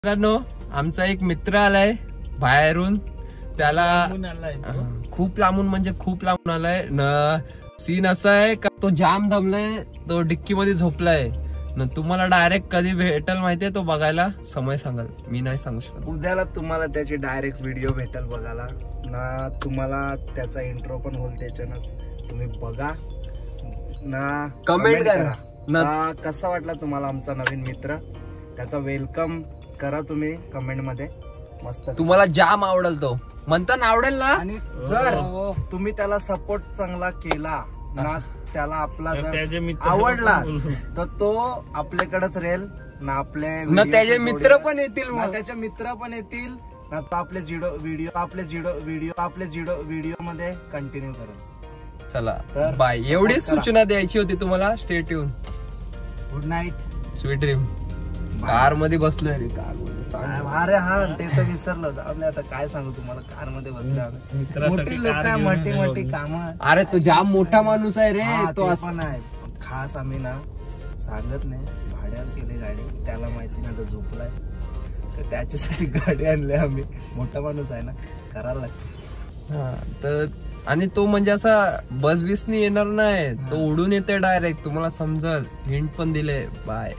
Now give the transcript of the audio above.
मित्रांनो, आमचा एक मित्र आलाय बाहेरून. त्याला खूप लांबून म्हणजे खूप लांबून आलाय न. सीन असा आहे का तो जाम दमलाय, तो डिक्की मध्ये झोपलाय न. तुम्हाला डायरेक्ट कधी भेटल माहितीये तो बघायला? समय सांगाल, मी नाही सांगू शकत. उद्याला तुम्हाला त्याची डायरेक्ट व्हिडिओ भेटेल बघायला ना. तुम्हाला त्याचा इंट्रो पण होईल त्याच्यानंच. तुम्ही बघा ना, कमेंट करा ना. कसा वाटला तुम्हाला आमचा नवीन मित्र? त्याचा वेलकम करा तुम्ही कमेंट मध्ये. मस्त, तुम्हाला जाम आवडेल तो. म्हणता ना आवडेल ना. आणि जर तुम्ही त्याला सपोर्ट चांगला केला ना, त्याला आपला जर आवडला तर तो आपल्याकडेच राहील ना. त्याचे मित्र पण येतील, त्याचे मित्र पण येतील ना. तो आपले व्हिडिओ मध्ये कंटिन्यू करू. चला बाय. एवढीच सूचना द्यायची होती तुम्हाला. Stay tune. Good night, sweet dream. Car मध्ये बसलोय रे. कार मध्ये. अरे हा, ते तर विसरलं. आता काय सांगू तुम्हाला, कार मध्ये बसल्या मोठी लोक आहे, मोठी कामं. अरे तो जाम मोठा माणूस आहे रे. तो पण आहे खास. आम्ही ना सांगत नाही, भाड्यावर केली गाडी. त्याला माहिती ना तो झोपलाय, तर त्याच्यासाठी गाडी आणली आम्ही. मोठा माणूस आहे ना, करायला लागते. हा तर. आणि तो म्हणजे असा बस बिसनी येणार नाही, तो उडून येते डायरेक्ट. तुम्हाला समजल. हिंट पण दिले. बाय.